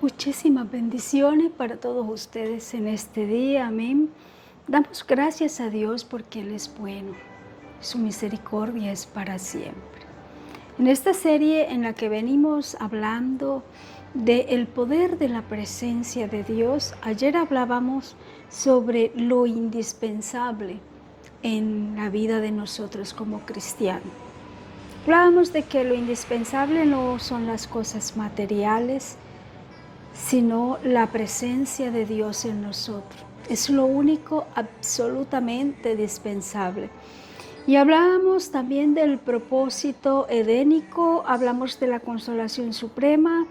Muchísimas bendiciones para todos ustedes en este día, amén. Damos gracias a Dios porque Él es bueno, su misericordia es para siempre. En esta serie en la que venimos hablando del poder de la presencia de Dios, ayer hablábamos sobre lo indispensable en la vida de nosotros como cristianos. Hablábamos de que lo indispensable no son las cosas materiales, sino la presencia de Dios en nosotros. Es lo único absolutamente dispensable. Y hablábamos también del propósito edénico, hablamos de la consolación suprema,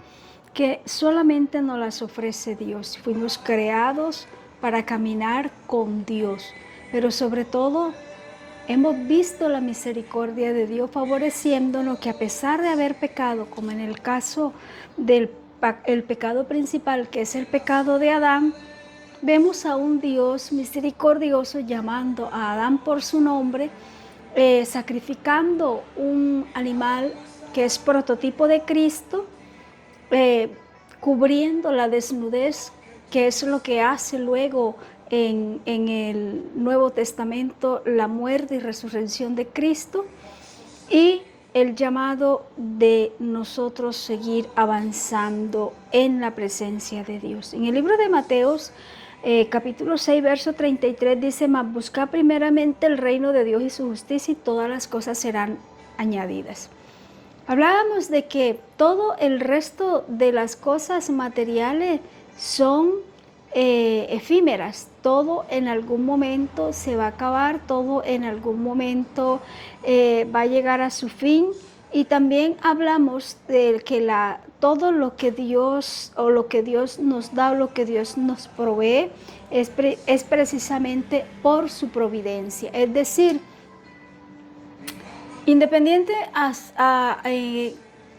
que solamente nos las ofrece Dios. Fuimos creados para caminar con Dios, pero sobre todo hemos visto la misericordia de Dios favoreciéndonos que a pesar de haber pecado, como en el caso del pecado principal, que es el pecado de Adán, vemos a un Dios misericordioso llamando a Adán por su nombre, sacrificando un animal que es prototipo de Cristo, cubriendo la desnudez, que es lo que hace luego en el Nuevo Testamento la muerte y resurrección de Cristo, y el llamado de nosotros seguir avanzando en la presencia de Dios. En el libro de Mateos, capítulo 6, verso 33, dice: mas buscad primeramente el reino de Dios y su justicia, y todas las cosas serán añadidas. Hablábamos de que todo el resto de las cosas materiales son efímeras, todo en algún momento se va a acabar, todo en algún momento va a llegar a su fin. Y también hablamos de que todo lo que Dios nos da, o lo que Dios nos provee, es precisamente por su providencia. Es decir, independiente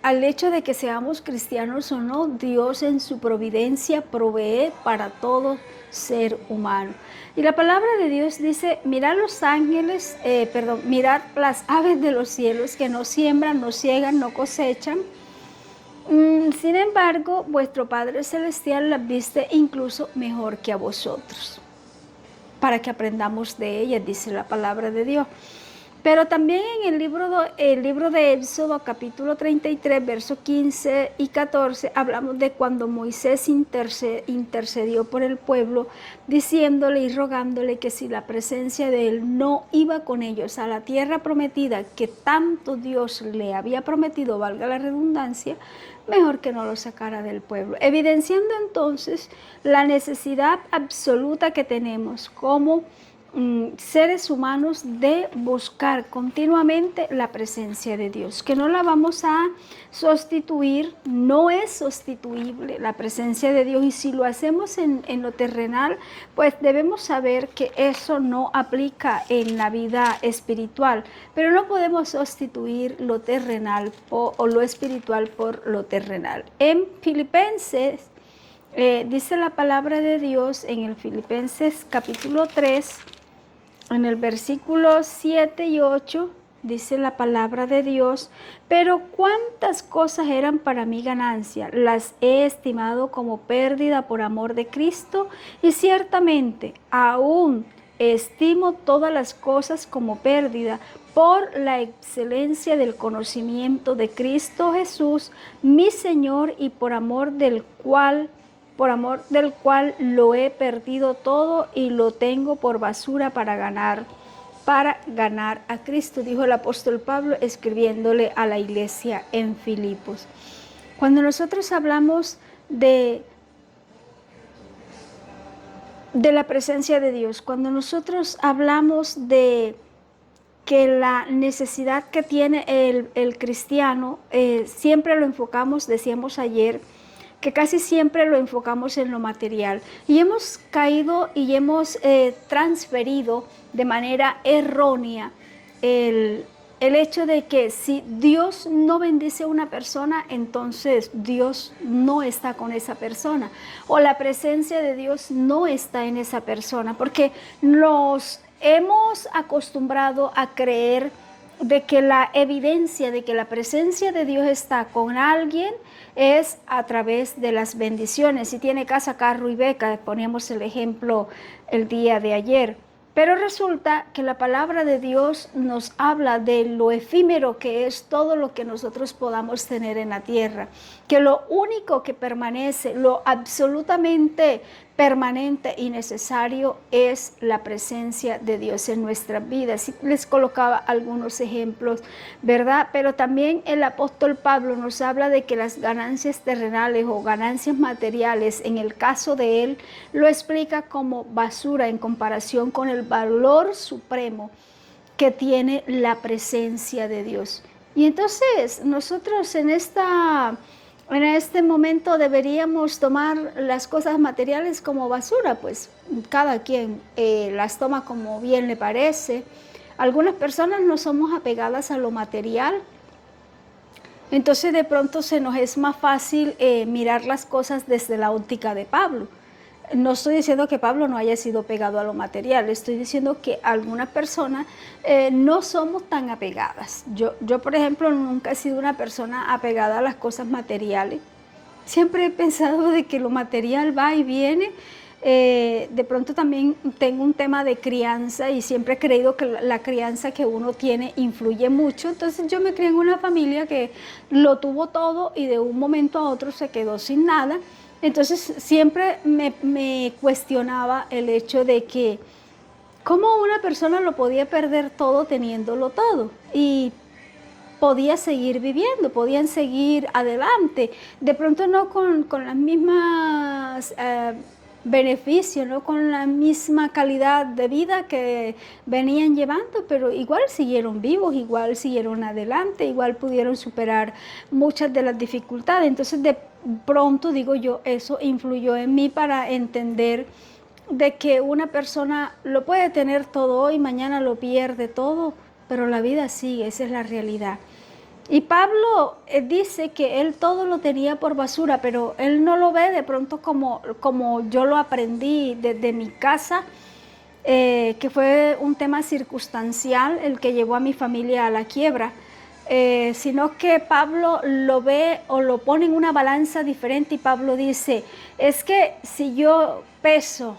al hecho de que seamos cristianos o no, Dios en su providencia provee para todo ser humano. Y la palabra de Dios dice: mirad los ángeles, mirad las aves de los cielos, que no siembran, no siegan, no cosechan. Sin embargo, vuestro Padre Celestial las viste incluso mejor que a vosotros, para que aprendamos de ellas, dice la palabra de Dios. Pero también en el libro de Éxodo, capítulo 33, versos 15 y 14, hablamos de cuando Moisés intercedió por el pueblo, diciéndole y rogándole que si la presencia de él no iba con ellos a la tierra prometida, que tanto Dios le había prometido, valga la redundancia, mejor que no lo sacara del pueblo. Evidenciando entonces la necesidad absoluta que tenemos como seres humanos de buscar continuamente la presencia de Dios, que no la vamos a sustituir, no es sustituible la presencia de Dios, y si lo hacemos en lo terrenal, pues debemos saber que eso no aplica en la vida espiritual, pero no podemos sustituir lo terrenal o lo espiritual por lo terrenal. En Filipenses dice la palabra de Dios, en el Filipenses capítulo 3, en el versículo 7 y 8, dice la palabra de Dios: pero cuántas cosas eran para mí ganancia, las he estimado como pérdida por amor de Cristo, y ciertamente aún estimo todas las cosas como pérdida por la excelencia del conocimiento de Cristo Jesús, mi Señor, y por amor del cual lo he perdido todo y lo tengo por basura para ganar a Cristo, dijo el apóstol Pablo escribiéndole a la iglesia en Filipos. Cuando nosotros hablamos de la presencia de Dios, cuando nosotros hablamos de que la necesidad que tiene el cristiano, siempre lo enfocamos, decíamos ayer, que casi siempre lo enfocamos en lo material, y hemos caído y hemos transferido de manera errónea el hecho de que si Dios no bendice a una persona, entonces Dios no está con esa persona, o la presencia de Dios no está en esa persona, porque nos hemos acostumbrado a creer de que la evidencia de que la presencia de Dios está con alguien es a través de las bendiciones. Si tiene casa, carro y beca, poníamos el ejemplo el día de ayer. Pero resulta que la palabra de Dios nos habla de lo efímero que es todo lo que nosotros podamos tener en la tierra, que lo único que permanece, lo absolutamente permanente y necesario es la presencia de Dios en nuestras vidas. Les colocaba algunos ejemplos, ¿verdad? Pero también el apóstol Pablo nos habla de que las ganancias terrenales o ganancias materiales, en el caso de él, lo explica como basura en comparación con el valor supremo que tiene la presencia de Dios. Y entonces nosotros en este momento deberíamos tomar las cosas materiales como basura, pues cada quien las toma como bien le parece. Algunas personas no somos apegadas a lo material, entonces de pronto se nos es más fácil mirar las cosas desde la óptica de Pablo. No estoy diciendo que Pablo no haya sido pegado a lo material, estoy diciendo que algunas personas no somos tan apegadas. Yo, por ejemplo, nunca he sido una persona apegada a las cosas materiales. Siempre he pensado de que lo material va y viene. De pronto también tengo un tema de crianza y siempre he creído que la crianza que uno tiene influye mucho. Entonces yo me crié en una familia que lo tuvo todo y de un momento a otro se quedó sin nada. Entonces siempre me cuestionaba el hecho de que cómo una persona lo podía perder todo teniéndolo todo y podía seguir viviendo, podían seguir adelante. De pronto no con las mismas beneficios, no con la misma calidad de vida que venían llevando, pero igual siguieron vivos, igual siguieron adelante, igual pudieron superar muchas de las dificultades. Entonces de pronto, digo yo, eso influyó en mí para entender de que una persona lo puede tener todo hoy, mañana lo pierde todo, pero la vida sigue, esa es la realidad. Y Pablo dice que él todo lo tenía por basura, pero él no lo ve de pronto como yo lo aprendí desde mi casa, que fue un tema circunstancial el que llevó a mi familia a la quiebra, sino que Pablo lo ve o lo pone en una balanza diferente y Pablo dice, es que si yo peso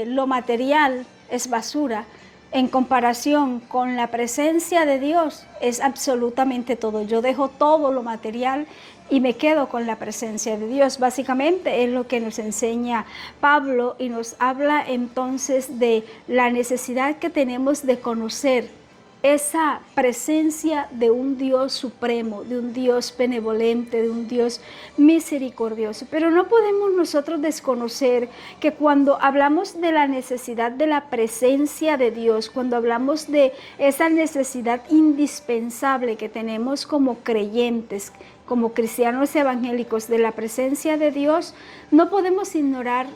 lo material es basura, en comparación con la presencia de Dios es absolutamente todo. Yo dejo todo lo material y me quedo con la presencia de Dios. Básicamente es lo que nos enseña Pablo y nos habla entonces de la necesidad que tenemos de conocer esa presencia de un Dios supremo, de un Dios benevolente, de un Dios misericordioso. Pero no podemos nosotros desconocer que cuando hablamos de la necesidad de la presencia de Dios, cuando hablamos de esa necesidad indispensable que tenemos como creyentes, como cristianos evangélicos, de la presencia de Dios, no podemos ignorar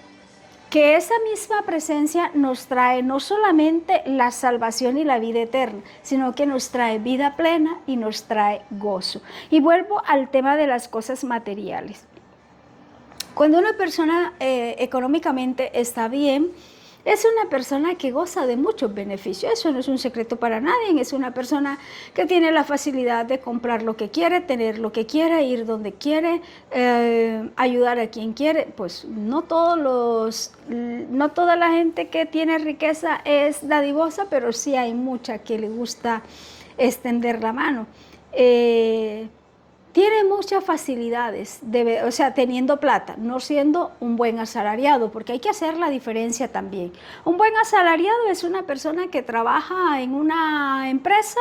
que esa misma presencia nos trae no solamente la salvación y la vida eterna, sino que nos trae vida plena y nos trae gozo. Y vuelvo al tema de las cosas materiales. Cuando una persona económicamente está bien, es una persona que goza de muchos beneficios. Eso no es un secreto para nadie. Es una persona que tiene la facilidad de comprar lo que quiere, tener lo que quiere, ir donde quiere, ayudar a quien quiere. Pues no toda la gente que tiene riqueza es dadivosa, pero sí hay mucha que le gusta extender la mano. Tiene muchas facilidades, teniendo plata, no siendo un buen asalariado, porque hay que hacer la diferencia también. Un buen asalariado es una persona que trabaja en una empresa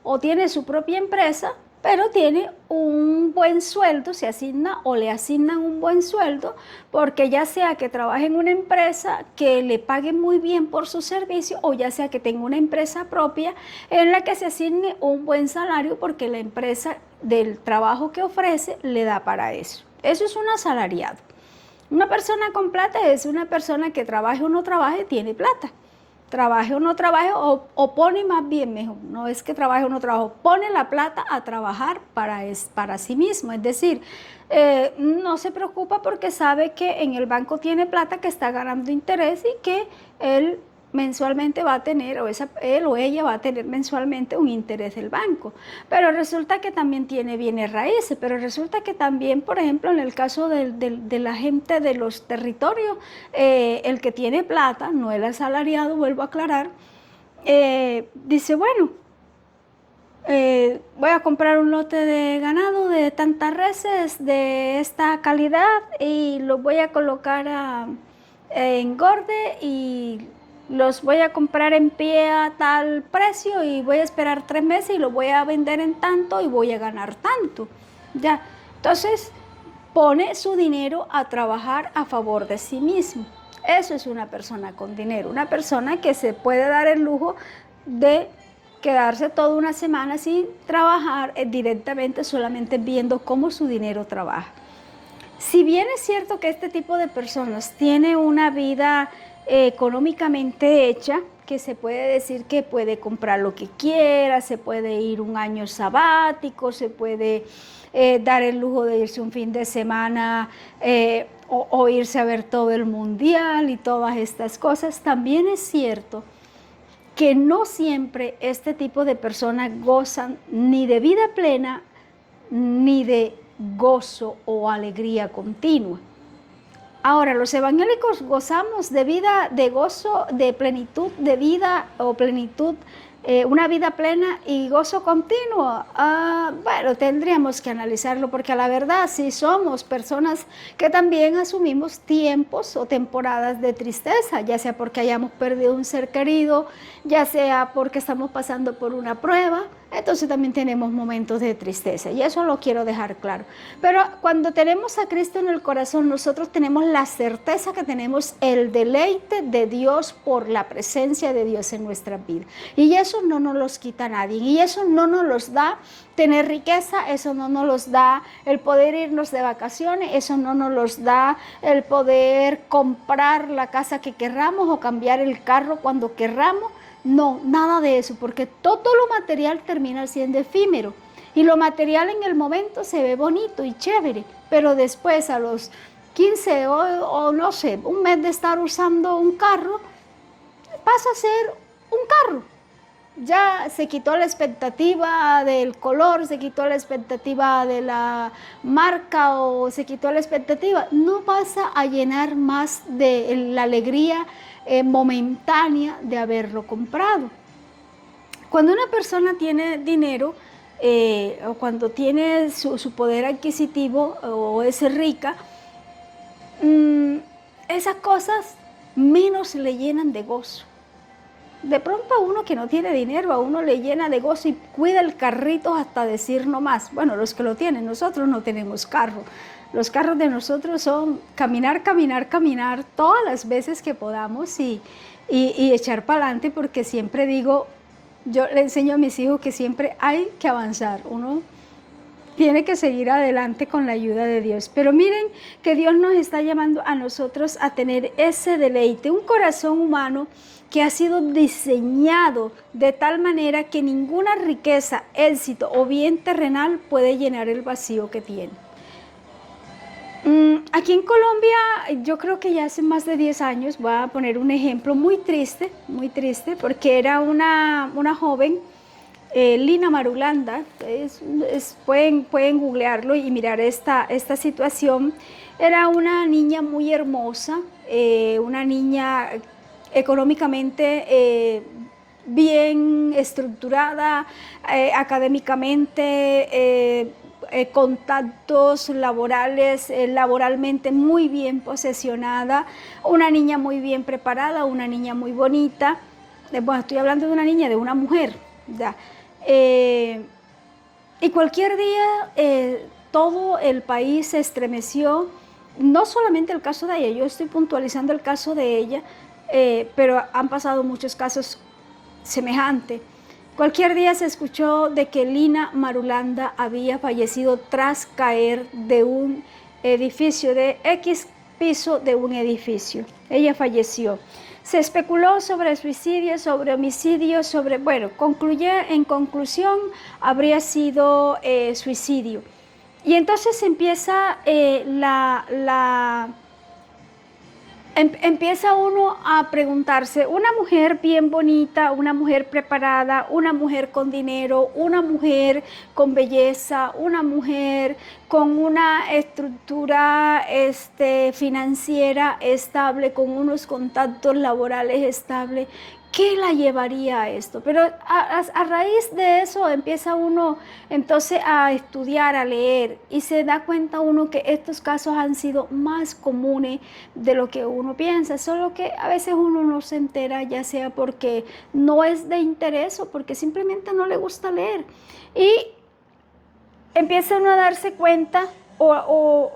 o tiene su propia empresa, pero tiene un buen sueldo, se asigna o le asignan un buen sueldo, porque ya sea que trabaje en una empresa que le pague muy bien por su servicio, o ya sea que tenga una empresa propia en la que se asigne un buen salario, porque la empresa del trabajo que ofrece le da para eso. Eso es un asalariado. Una persona con plata es una persona que trabaje o no trabaje, tiene plata. Trabaje o no trabaje, o pone más bien, mejor, no es que trabaje o no trabaje, pone la plata a trabajar para sí mismo. Es decir, no se preocupa porque sabe que en el banco tiene plata que está ganando interés y que él mensualmente va a tener, él o ella va a tener mensualmente un interés del banco. Pero resulta que también tiene bienes raíces, pero resulta que también, por ejemplo, en el caso de la gente de los territorios, el que tiene plata, no el asalariado, vuelvo a aclarar, dice, bueno, voy a comprar un lote de ganado de tantas reses de esta calidad y los voy a colocar a engorde y los voy a comprar en pie a tal precio y voy a esperar 3 meses y los voy a vender en tanto y voy a ganar tanto. Ya, entonces pone su dinero a trabajar a favor de sí mismo. Eso es una persona con dinero, una persona que se puede dar el lujo de quedarse toda una semana sin trabajar directamente, solamente viendo cómo su dinero trabaja. Si bien es cierto que este tipo de personas tiene una vida económicamente hecha, que se puede decir que puede comprar lo que quiera, se puede ir un año sabático, se puede dar el lujo de irse un fin de semana o irse a ver todo el mundial y todas estas cosas, también es cierto que no siempre este tipo de personas gozan ni de vida plena ni de gozo o alegría continua. Ahora, los evangélicos gozamos de vida, de gozo, de plenitud de vida o plenitud, una vida plena y gozo continuo. Bueno, tendríamos que analizarlo porque a la verdad sí somos personas que también asumimos tiempos o temporadas de tristeza, ya sea porque hayamos perdido un ser querido, ya sea porque estamos pasando por una prueba. Entonces también tenemos momentos de tristeza y eso lo quiero dejar claro. Pero cuando tenemos a Cristo en el corazón, nosotros tenemos la certeza que tenemos el deleite de Dios por la presencia de Dios en nuestra vida. Y eso no nos los quita nadie. Y eso no nos los da tener riqueza, eso no nos los da el poder irnos de vacaciones, eso no nos los da el poder comprar la casa que querramos o cambiar el carro cuando querramos. No, nada de eso, porque todo lo material termina siendo efímero y lo material en el momento se ve bonito y chévere, pero después a los 15 o no sé, un mes de estar usando un carro, pasa a ser un carro. Ya se quitó la expectativa del color, se quitó la expectativa de la marca o se quitó la expectativa. No pasa a llenar más de la alegría momentánea de haberlo comprado. Cuando una persona tiene dinero o cuando tiene su poder adquisitivo o es rica, esas cosas menos le llenan de gozo. De pronto a uno que no tiene dinero, a uno le llena de gozo y cuida el carrito hasta decir no más. Bueno, los que lo tienen, nosotros no tenemos carro. Los carros de nosotros son caminar, caminar, caminar todas las veces que podamos y echar para adelante, porque siempre digo, yo le enseño a mis hijos que siempre hay que avanzar. Uno tiene que seguir adelante con la ayuda de Dios. Pero miren que Dios nos está llamando a nosotros a tener ese deleite, un corazón humano que ha sido diseñado de tal manera que ninguna riqueza, éxito o bien terrenal puede llenar el vacío que tiene. Aquí en Colombia, yo creo que ya hace más de 10 años, voy a poner un ejemplo muy triste, porque era una joven, Lina Marulanda, pueden googlearlo y mirar esta situación. Era una niña muy hermosa, una niña económicamente bien estructurada, académicamente, contactos laborales, laboralmente muy bien posesionada, una niña muy bien preparada, una niña muy bonita. Bueno, estoy hablando de una niña, de una mujer, ¿ya? Y cualquier día todo el país se estremeció, no solamente el caso de ella, yo estoy puntualizando el caso de ella, pero han pasado muchos casos semejantes. Cualquier día se escuchó de que Lina Marulanda había fallecido tras caer de un edificio, de X piso de un edificio. Ella falleció. Se especuló sobre suicidio, sobre homicidio, bueno, en conclusión, habría sido suicidio. Y entonces empieza Empieza uno a preguntarse, una mujer bien bonita, una mujer preparada, una mujer con dinero, una mujer con belleza, una mujer con una estructura financiera estable, con unos contactos laborales estables, ¿qué la llevaría a esto? Pero a raíz de eso empieza uno entonces a estudiar, a leer, y se da cuenta uno que estos casos han sido más comunes de lo que uno piensa, solo que a veces uno no se entera, ya sea porque no es de interés o porque simplemente no le gusta leer. Y empieza uno a darse cuenta o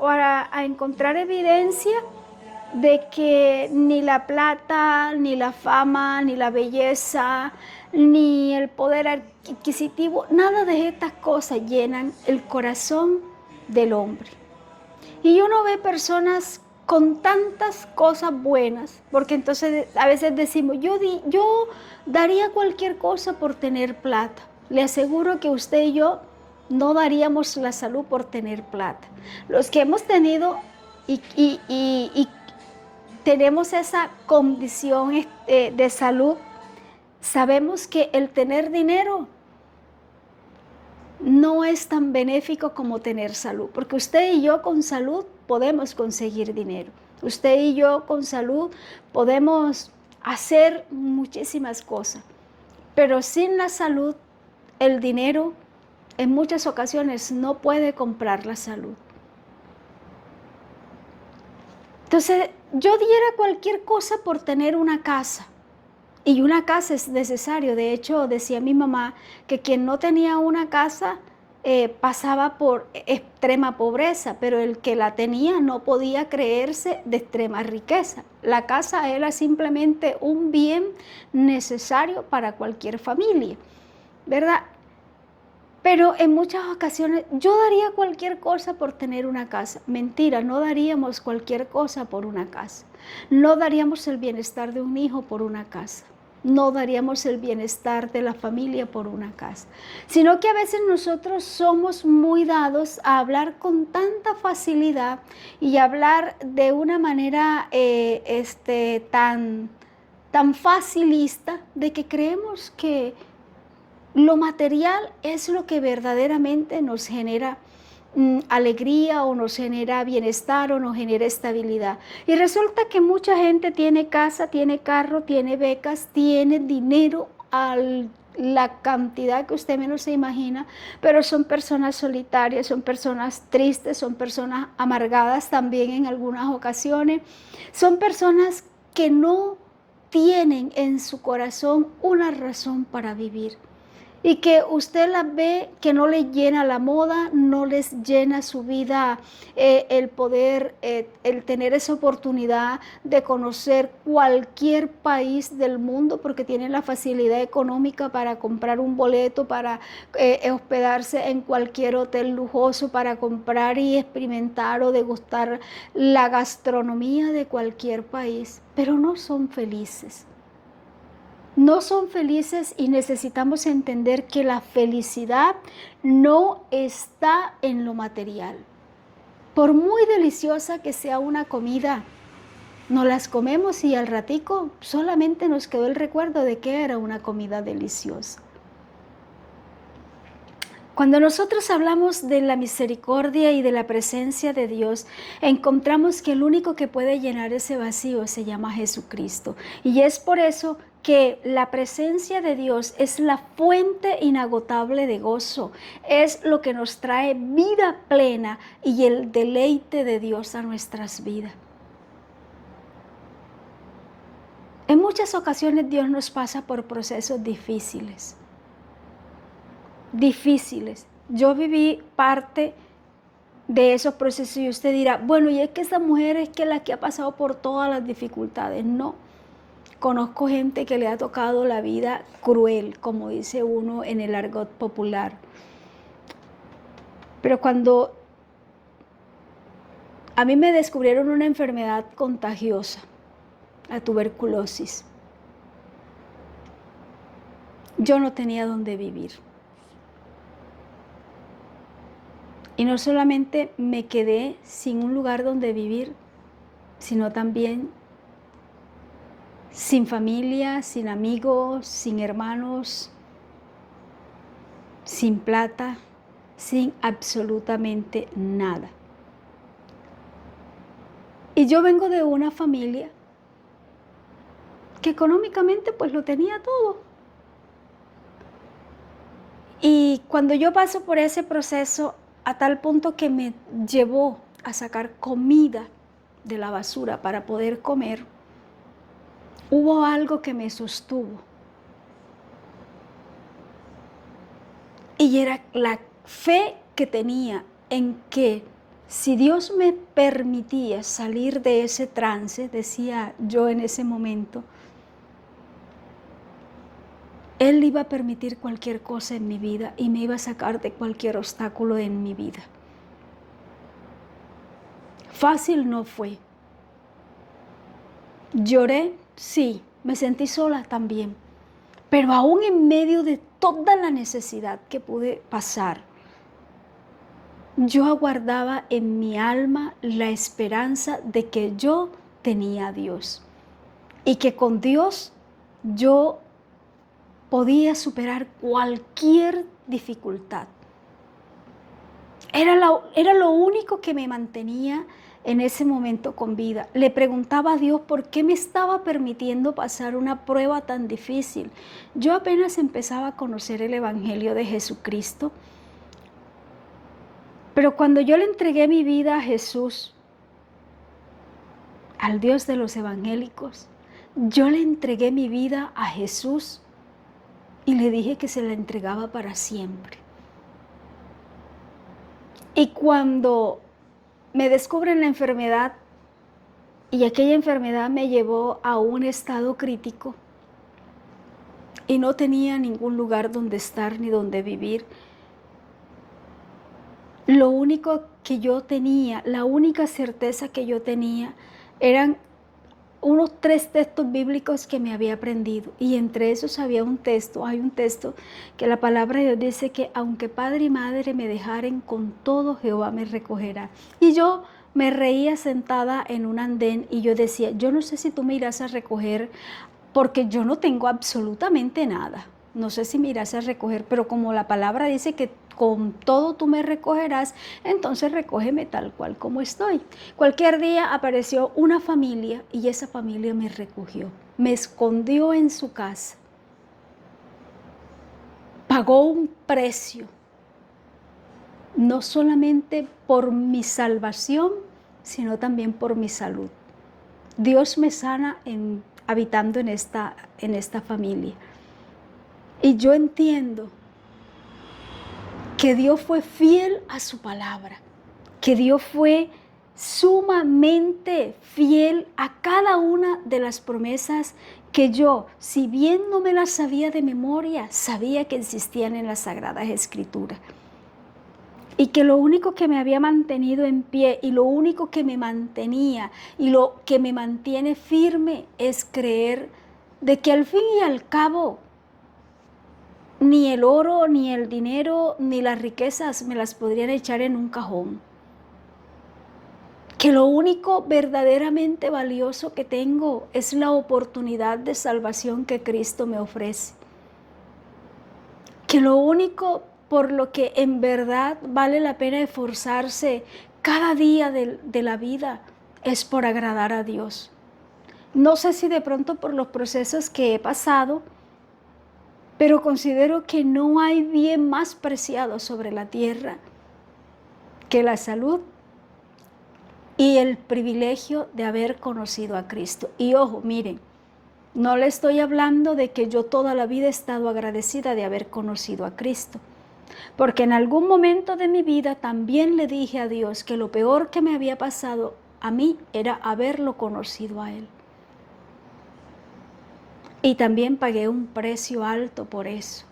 a encontrar evidencia de que ni la plata, ni la fama, ni la belleza, ni el poder adquisitivo, nada de estas cosas llenan el corazón del hombre. Y uno ve personas con tantas cosas buenas, porque entonces a veces decimos, yo daría cualquier cosa por tener plata. Le aseguro que usted y yo no daríamos la salud por tener plata. Los que hemos tenido y tenemos esa condición de salud, sabemos que el tener dinero no es tan benéfico como tener salud, porque usted y yo con salud podemos conseguir dinero. Usted y yo con salud podemos hacer muchísimas cosas, pero sin la salud, el dinero en muchas ocasiones no puede comprar la salud. Entonces, yo diera cualquier cosa por tener una casa. Y una casa es necesario. De hecho, decía mi mamá que quien no tenía una casa pasaba por extrema pobreza, pero el que la tenía no podía creerse de extrema riqueza. La casa era simplemente un bien necesario para cualquier familia, ¿verdad? Pero en muchas ocasiones yo daría cualquier cosa por tener una casa. Mentira, no daríamos cualquier cosa por una casa. No daríamos el bienestar de un hijo por una casa. No daríamos el bienestar de la familia por una casa. Sino que a veces nosotros somos muy dados a hablar con tanta facilidad y hablar de una manera tan facilista de que creemos que lo material es lo que verdaderamente nos genera alegría o nos genera bienestar o nos genera estabilidad. Y resulta que mucha gente tiene casa, tiene carro, tiene becas, tiene dinero la cantidad que usted menos se imagina, pero son personas solitarias, son personas tristes, son personas amargadas también en algunas ocasiones, son personas que no tienen en su corazón una razón para vivir. Y que usted las ve que no les llena la moda, no les llena su vida el poder, el tener esa oportunidad de conocer cualquier país del mundo porque tienen la facilidad económica para comprar un boleto, para hospedarse en cualquier hotel lujoso, para comprar y experimentar o degustar la gastronomía de cualquier país, pero no son felices. No son felices y necesitamos entender que la felicidad no está en lo material. Por muy deliciosa que sea una comida, nos las comemos y al ratico solamente nos quedó el recuerdo de que era una comida deliciosa. Cuando nosotros hablamos de la misericordia y de la presencia de Dios, encontramos que el único que puede llenar ese vacío se llama Jesucristo. Y es por eso que la presencia de Dios es la fuente inagotable de gozo, es lo que nos trae vida plena y el deleite de Dios a nuestras vidas. En muchas ocasiones Dios nos pasa por procesos difíciles. Yo viví parte de esos procesos y usted dirá, bueno, y es que esa mujer es que la que ha pasado por todas las dificultades. No, conozco gente que le ha tocado la vida cruel, como dice uno en el argot popular. Pero cuando a mí me descubrieron una enfermedad contagiosa, la tuberculosis, yo no tenía dónde vivir. Y no solamente me quedé sin un lugar donde vivir, sino también sin familia, sin amigos, sin hermanos, sin plata, sin absolutamente nada. Y yo vengo de una familia que económicamente pues lo tenía todo. Y cuando yo paso por ese proceso, a tal punto que me llevó a sacar comida de la basura para poder comer, hubo algo que me sostuvo. Y era la fe que tenía en que si Dios me permitía salir de ese trance, decía yo en ese momento, Él iba a permitir cualquier cosa en mi vida y me iba a sacar de cualquier obstáculo en mi vida. Fácil no fue. Lloré, sí, me sentí sola también, pero aún en medio de toda la necesidad que pude pasar, yo aguardaba en mi alma la esperanza de que yo tenía a Dios y que con Dios yo podía superar cualquier dificultad. Era lo único que me mantenía en ese momento con vida. Le preguntaba a Dios por qué me estaba permitiendo pasar una prueba tan difícil. Yo apenas empezaba a conocer el Evangelio de Jesucristo, pero cuando yo le entregué mi vida a Jesús, al Dios de los evangélicos, yo le entregué mi vida a Jesús y le dije que se la entregaba para siempre. Y cuando me descubren la enfermedad y aquella enfermedad me llevó a un estado crítico y no tenía ningún lugar donde estar ni donde vivir, lo único que yo tenía, la única certeza que yo tenía eran unos 3 textos bíblicos que me había aprendido, y entre esos hay un texto que la palabra de Dios dice que aunque padre y madre me dejaren, con todo Jehová me recogerá. Y yo me reía sentada en un andén y yo decía, yo no sé si tú me irás a recoger porque yo no tengo absolutamente nada. No sé si me irás a recoger, pero como la palabra dice que con todo tú me recogerás, entonces recógeme tal cual como estoy. Cualquier día apareció una familia y esa familia me recogió, me escondió en su casa, pagó un precio, no solamente por mi salvación, sino también por mi salud. Dios me sana habitando en esta familia. Y yo entiendo que Dios fue fiel a su palabra, que Dios fue sumamente fiel a cada una de las promesas que yo, si bien no me las sabía de memoria, sabía que existían en las Sagradas Escrituras. Y que lo único que me había mantenido en pie y lo único que me mantenía y lo que me mantiene firme es creer de que al fin y al cabo ni el oro, ni el dinero, ni las riquezas me las podrían echar en un cajón. Que lo único verdaderamente valioso que tengo es la oportunidad de salvación que Cristo me ofrece. Que lo único por lo que en verdad vale la pena esforzarse cada día de la vida es por agradar a Dios. No sé si de pronto por los procesos que he pasado, pero considero que no hay bien más preciado sobre la tierra que la salud y el privilegio de haber conocido a Cristo. Y ojo, miren, no le estoy hablando de que yo toda la vida he estado agradecida de haber conocido a Cristo, porque en algún momento de mi vida también le dije a Dios que lo peor que me había pasado a mí era haberlo conocido a Él. Y también pagué un precio alto por eso.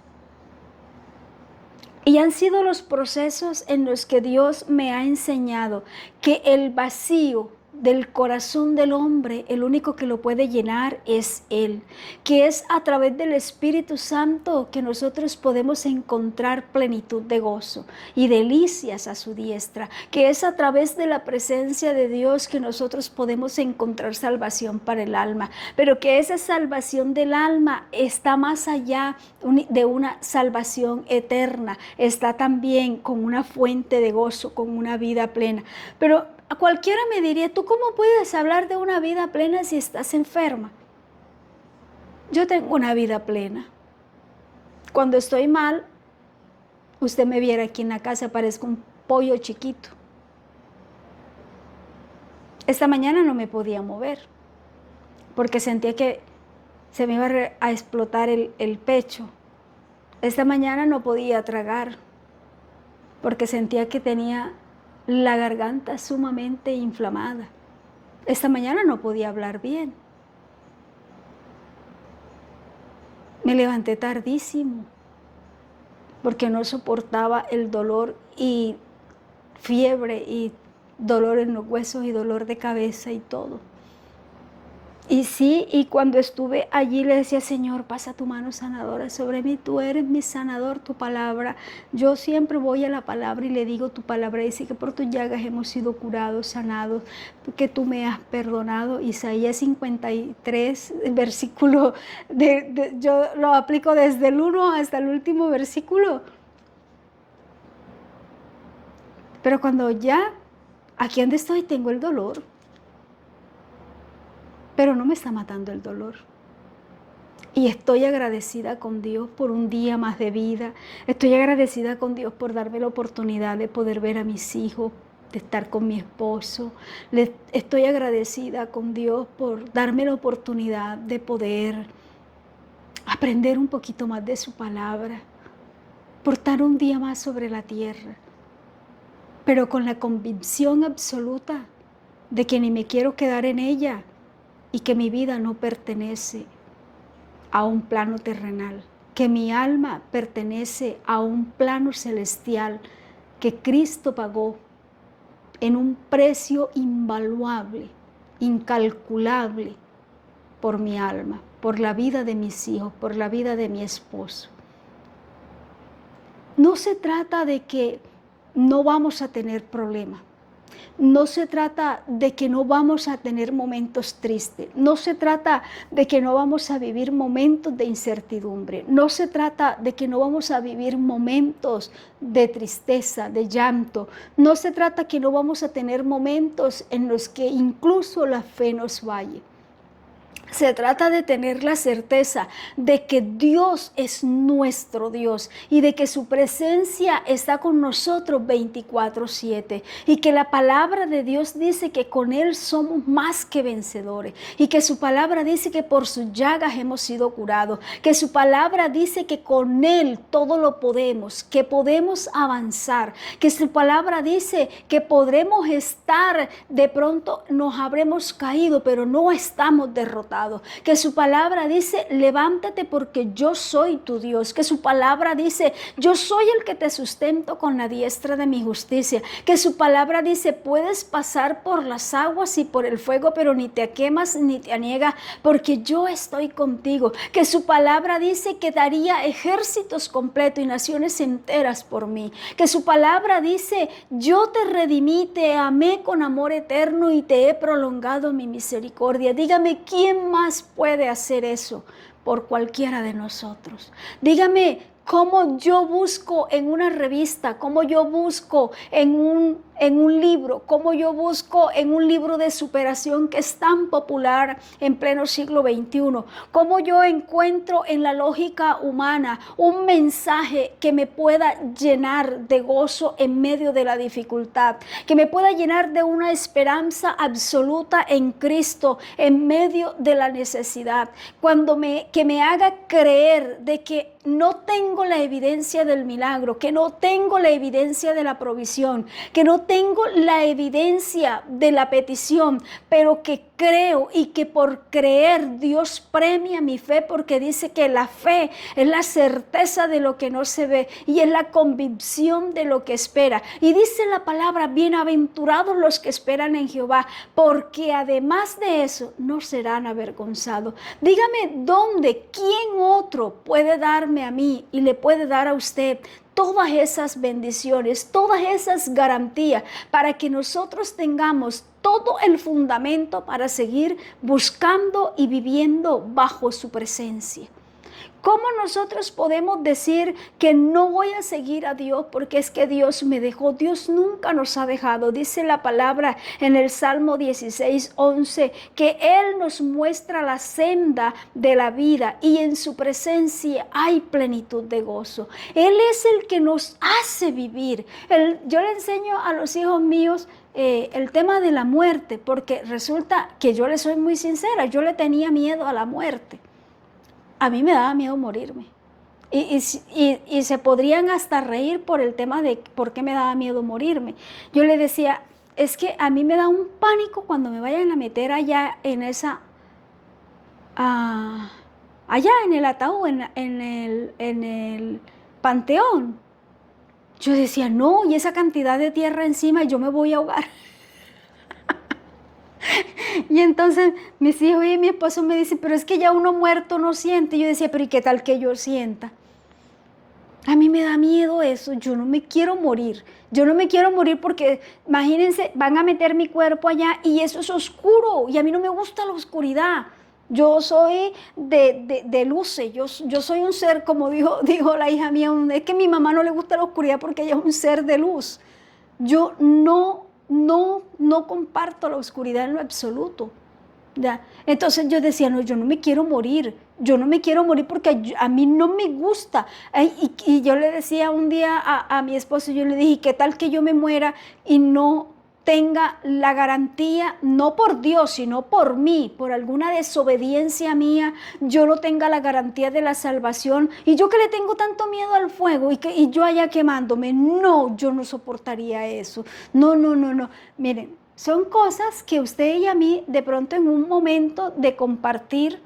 Y han sido los procesos en los que Dios me ha enseñado que el vacío del corazón del hombre, el único que lo puede llenar es Él, que es a través del Espíritu Santo que nosotros podemos encontrar plenitud de gozo y delicias a su diestra, que es a través de la presencia de Dios que nosotros podemos encontrar salvación para el alma, pero que esa salvación del alma está más allá de una salvación eterna, está también con una fuente de gozo, con una vida plena. Pero a cualquiera me diría, ¿tú cómo puedes hablar de una vida plena si estás enferma? Yo tengo una vida plena. Cuando estoy mal, usted me viera aquí en la casa, parezco un pollo chiquito. Esta mañana no me podía mover, porque sentía que se me iba a explotar el pecho. Esta mañana no podía tragar, porque sentía que tenía la garganta sumamente inflamada. Esta mañana no podía hablar bien. Me levanté tardísimo porque no soportaba el dolor y fiebre y dolor en los huesos y dolor de cabeza y todo. Y sí, y cuando estuve allí le decía, Señor, pasa tu mano sanadora sobre mí, tú eres mi sanador, tu palabra. Yo siempre voy a la palabra y le digo tu palabra, dice que por tus llagas hemos sido curados, sanados, que tú me has perdonado. Isaías 53, versículo, yo lo aplico desde el 1 hasta el último versículo. Pero cuando ya, aquí donde estoy, tengo el dolor, pero no me está matando el dolor. Y estoy agradecida con Dios por un día más de vida. Estoy agradecida con Dios por darme la oportunidad de poder ver a mis hijos, de estar con mi esposo. Estoy agradecida con Dios por darme la oportunidad de poder aprender un poquito más de su palabra, por estar un día más sobre la tierra, pero con la convicción absoluta de que ni me quiero quedar en ella, y que mi vida no pertenece a un plano terrenal, que mi alma pertenece a un plano celestial que Cristo pagó en un precio invaluable, incalculable por mi alma, por la vida de mis hijos, por la vida de mi esposo. No se trata de que no vamos a tener problemas. No se trata de que no vamos a tener momentos tristes, no se trata de que no vamos a vivir momentos de incertidumbre, no se trata de que no vamos a vivir momentos de tristeza, de llanto, no se trata que no vamos a tener momentos en los que incluso la fe nos falle. Se trata de tener la certeza de que Dios es nuestro Dios y de que su presencia está con nosotros 24/7 y que la palabra de Dios dice que con Él somos más que vencedores y que su palabra dice que por sus llagas hemos sido curados, que su palabra dice que con Él todo lo podemos, que podemos avanzar, que su palabra dice que podremos estar, de pronto nos habremos caído, pero no estamos derrotados. Que su palabra dice, levántate porque yo soy tu Dios. Que su palabra dice, yo soy el que te sustento con la diestra de mi justicia. Que su palabra dice, puedes pasar por las aguas y por el fuego, pero ni te quemas ni te aniegas, porque yo estoy contigo. Que su palabra dice que daría ejércitos completos y naciones enteras por mí. Que su palabra dice, yo te redimí, te amé con amor eterno y te he prolongado mi misericordia. Dígame, ¿quién más puede hacer eso por cualquiera de nosotros? Dígame, ¿cómo yo busco en una revista? ¿Cómo yo busco en un libro? ¿Cómo yo busco en un libro de superación que es tan popular en pleno siglo XXI? ¿Cómo yo encuentro en la lógica humana un mensaje que me pueda llenar de gozo en medio de la dificultad? Que me pueda llenar de una esperanza absoluta en Cristo en medio de la necesidad. Que me haga creer de que no tengo la evidencia del milagro, que no tengo la evidencia de la provisión, que no no tengo la evidencia de la petición, pero que creo y que por creer Dios premia mi fe, porque dice que la fe es la certeza de lo que no se ve y es la convicción de lo que espera. Y dice la palabra, bienaventurados los que esperan en Jehová, porque además de eso no serán avergonzados. Dígame dónde, quién otro puede darme a mí y le puede dar a usted todas esas bendiciones, todas esas garantías para que nosotros tengamos todo el fundamento para seguir buscando y viviendo bajo su presencia. ¿Cómo nosotros podemos decir que no voy a seguir a Dios porque es que Dios me dejó? Dios nunca nos ha dejado. Dice la palabra en el Salmo 16:11 que Él nos muestra la senda de la vida y en su presencia hay plenitud de gozo. Él es el que nos hace vivir. Yo le enseño a los hijos míos el tema de la muerte, porque resulta que yo le soy muy sincera, yo le tenía miedo a la muerte. A mí me daba miedo morirme. Y se podrían hasta reír por el tema de por qué me daba miedo morirme. Yo le decía, es que a mí me da un pánico cuando me vayan a meter allá en esa, allá en el ataúd, en el panteón. Yo decía, no, y esa cantidad de tierra encima, yo me voy a ahogar. Y entonces mis hijos y mi esposo me dicen, pero es que ya uno muerto no siente. Y yo decía, pero ¿y qué tal que yo sienta? A mí me da miedo eso, yo no me quiero morir. Yo no me quiero morir porque, imagínense, van a meter mi cuerpo allá y eso es oscuro y a mí no me gusta la oscuridad. Yo soy de luces, yo soy un ser, como dijo la hija mía, es que a mi mamá no le gusta la oscuridad porque ella es un ser de luz. Yo no comparto la oscuridad en lo absoluto. ¿Ya? Entonces yo decía, no, yo no me quiero morir porque a mí no me gusta. Y yo le decía un día a mi esposo, yo le dije, ¿qué tal que yo me muera y no tenga la garantía, no por Dios, sino por mí, por alguna desobediencia mía, yo no tenga la garantía de la salvación? Y yo que le tengo tanto miedo al fuego y yo allá quemándome, no, yo no soportaría eso. No. Miren, son cosas que usted y a mí de pronto en un momento de compartir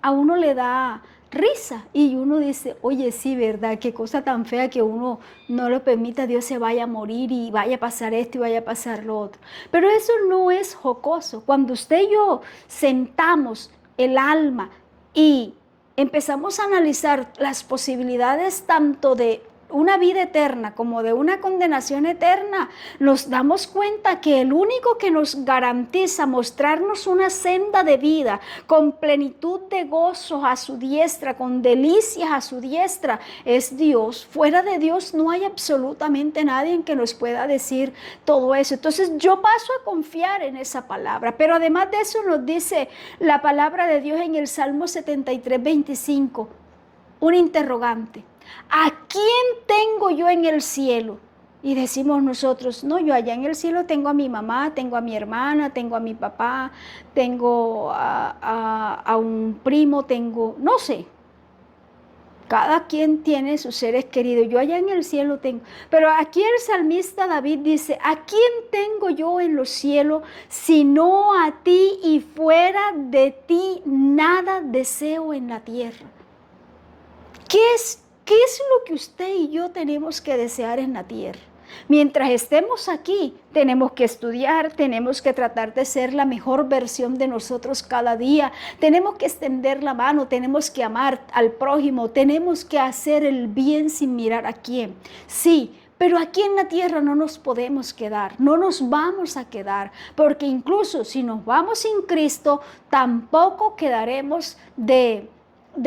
a uno le da risa y uno dice, oye, sí, ¿verdad? Qué cosa tan fea que uno no lo permita, Dios se vaya a morir y vaya a pasar esto y vaya a pasar lo otro. Pero eso no es jocoso. Cuando usted y yo sentamos el alma y empezamos a analizar las posibilidades tanto de una vida eterna como de una condenación eterna, nos damos cuenta que el único que nos garantiza mostrarnos una senda de vida con plenitud de gozo a su diestra, con delicias a su diestra, es Dios. Fuera de Dios no hay absolutamente nadie en que nos pueda decir todo eso. Entonces yo paso a confiar en esa palabra, pero además de eso nos dice la palabra de Dios en el Salmo 73:25, un interrogante. ¿A quién tengo yo en el cielo? Y decimos nosotros, no, yo allá en el cielo tengo a mi mamá, tengo a mi hermana, tengo a mi papá, tengo a un primo, tengo, no sé. Cada quien tiene sus seres queridos. Yo allá en el cielo tengo. Pero aquí el salmista David dice, ¿a quién tengo yo en los cielos sino a ti, y fuera de ti nada deseo en la tierra? ¿Qué es lo que usted y yo tenemos que desear en la tierra? Mientras estemos aquí, tenemos que estudiar, tenemos que tratar de ser la mejor versión de nosotros cada día, tenemos que extender la mano, tenemos que amar al prójimo, tenemos que hacer el bien sin mirar a quién. Sí, pero aquí en la tierra no nos podemos quedar, no nos vamos a quedar, porque incluso si nos vamos sin Cristo, tampoco quedaremos de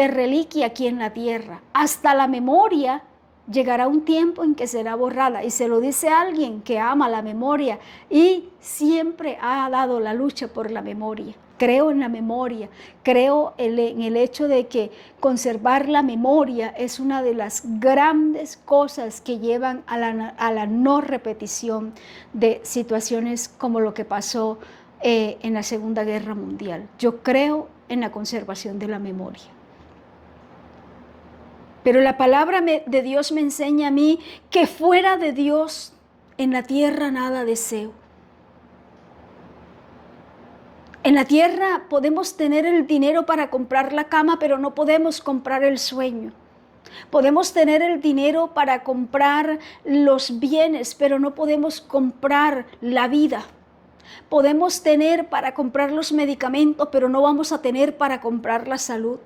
reliquia aquí en la tierra. Hasta la memoria llegará un tiempo en que será borrada, y se lo dice alguien que ama la memoria y siempre ha dado la lucha por la memoria. Creo en la memoria, creo en el hecho de que conservar la memoria es una de las grandes cosas que llevan a la no repetición de situaciones como lo que pasó en la Segunda Guerra Mundial. Yo creo en la conservación de la memoria. Pero la palabra de Dios me enseña a mí que fuera de Dios en la tierra nada deseo. En la tierra podemos tener el dinero para comprar la cama, pero no podemos comprar el sueño. Podemos tener el dinero para comprar los bienes, pero no podemos comprar la vida. Podemos tener para comprar los medicamentos, pero no vamos a tener para comprar la salud.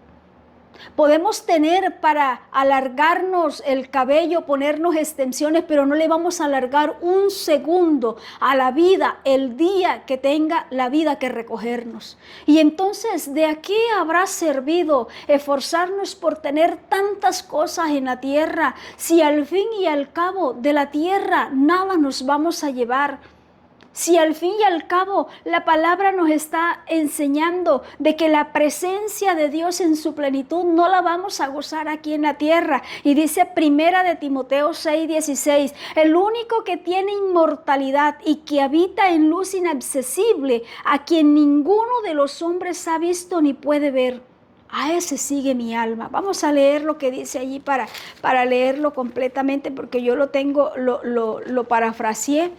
Podemos tener para alargarnos el cabello, ponernos extensiones, pero no le vamos a alargar un segundo a la vida el día que tenga la vida que recogernos. Y entonces, ¿de qué habrá servido esforzarnos por tener tantas cosas en la tierra si al fin y al cabo de la tierra nada nos vamos a llevar? Si al fin y al cabo la palabra nos está enseñando de que la presencia de Dios en su plenitud no la vamos a gozar aquí en la tierra. Y dice Primera de Timoteo 6:16, el único que tiene inmortalidad y que habita en luz inaccesible, a quien ninguno de los hombres ha visto ni puede ver. A ese sigue mi alma. Vamos a leer lo que dice allí para leerlo completamente, porque yo lo tengo, lo parafraseé.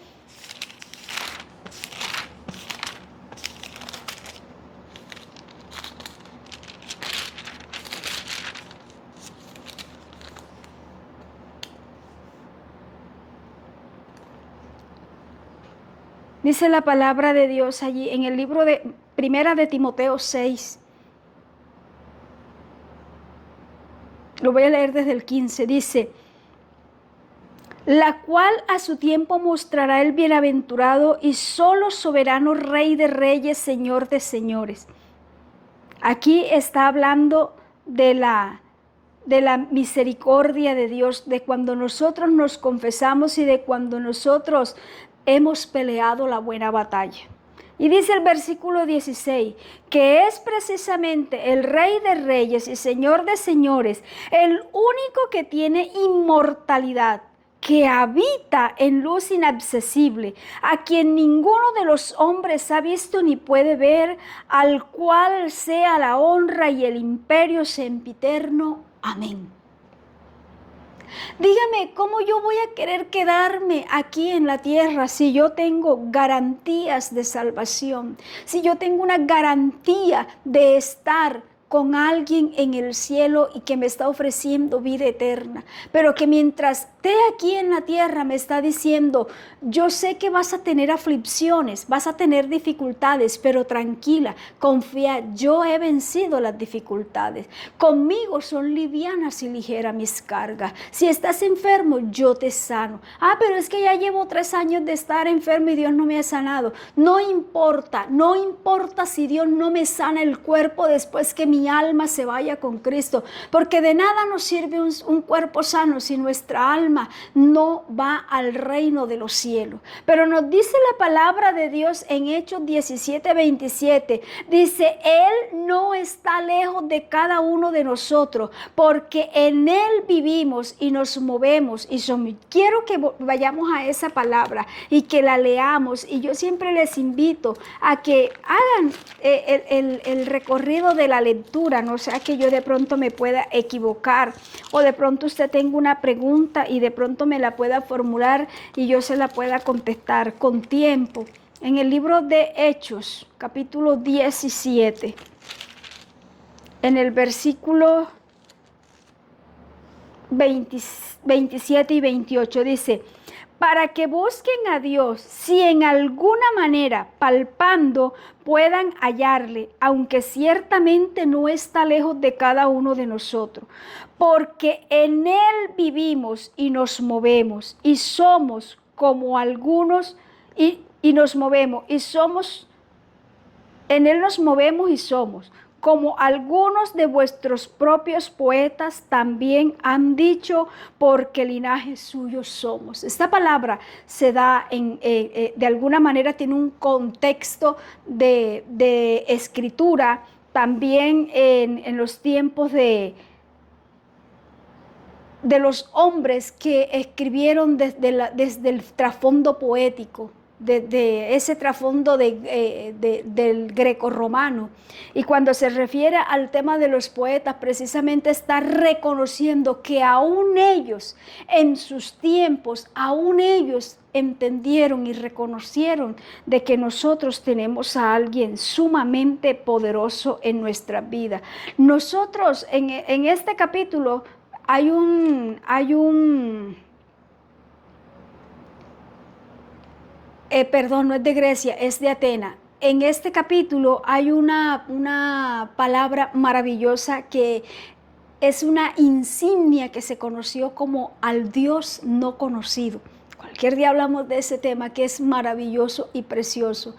Dice la palabra de Dios allí en el libro de Primera de Timoteo 6. Lo voy a leer desde el 15. Dice, la cual a su tiempo mostrará el bienaventurado y solo soberano Rey de reyes, Señor de señores. Aquí está hablando de la misericordia de Dios, de cuando nosotros nos confesamos y de cuando nosotros hemos peleado la buena batalla. Y dice el versículo 16, que es precisamente el Rey de reyes y Señor de señores, el único que tiene inmortalidad, que habita en luz inaccesible, a quien ninguno de los hombres ha visto ni puede ver, al cual sea la honra y el imperio sempiterno. Amén. Dígame, ¿cómo yo voy a querer quedarme aquí en la tierra si yo tengo garantías de salvación? Si yo tengo una garantía de estar con alguien en el cielo y que me está ofreciendo vida eterna, pero que mientras esté aquí en la tierra me está diciendo, yo sé que vas a tener aflicciones, vas a tener dificultades, pero tranquila, confía, yo he vencido las dificultades, conmigo son livianas y ligeras mis cargas, si estás enfermo yo te sano, pero es que ya llevo 3 años de estar enfermo y Dios no me ha sanado, no importa si Dios no me sana el cuerpo después que mi alma se vaya con Cristo, porque de nada nos sirve un cuerpo sano si nuestra alma no va al reino de los cielos. Pero nos dice la palabra de Dios en Hechos 17:27, dice, Él no está lejos de cada uno de nosotros, porque en Él vivimos y nos movemos y somos. Quiero que vayamos a esa palabra y que la leamos, y yo siempre les invito a que hagan el recorrido de la lectura, no sea que yo de pronto me pueda equivocar, o de pronto usted tenga una pregunta y de pronto me la pueda formular y yo se la pueda contestar con tiempo. En el libro de Hechos, capítulo 17, en el versículo 27 y 28 dice, para que busquen a Dios, si en alguna manera palpando puedan hallarle, aunque ciertamente no está lejos de cada uno de nosotros, porque en Él vivimos y nos movemos, y somos como algunos, y nos movemos, y somos, en Él nos movemos y somos, como algunos de vuestros propios poetas también han dicho, porque linaje suyo somos. Esta palabra se da de alguna manera, tiene un contexto de escritura también en los tiempos de los hombres que escribieron desde el trasfondo poético. de ese trasfondo del grecorromano. Y cuando se refiere al tema de los poetas, precisamente está reconociendo que aún ellos, en sus tiempos, aún ellos entendieron y reconocieron de que nosotros tenemos a alguien sumamente poderoso en nuestra vida. Nosotros, en este capítulo, perdón, no es de Grecia, es de Atenas. En este capítulo hay una palabra maravillosa que es una insignia que se conoció como al Dios no conocido. Cualquier día hablamos de ese tema que es maravilloso y precioso.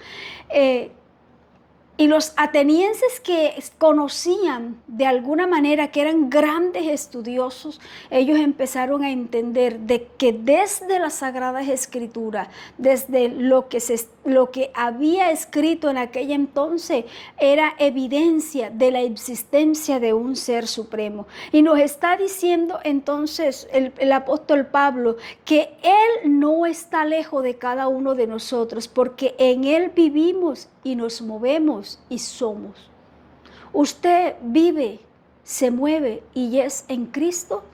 Y los atenienses que conocían de alguna manera que eran grandes estudiosos, ellos empezaron a entender de que desde las Sagradas Escrituras, desde lo que había escrito en aquel entonces, era evidencia de la existencia de un ser supremo. Y nos está diciendo entonces el apóstol Pablo que Él no está lejos de cada uno de nosotros, porque en Él vivimos y nos movemos y somos. Usted vive, se mueve y es en Cristo,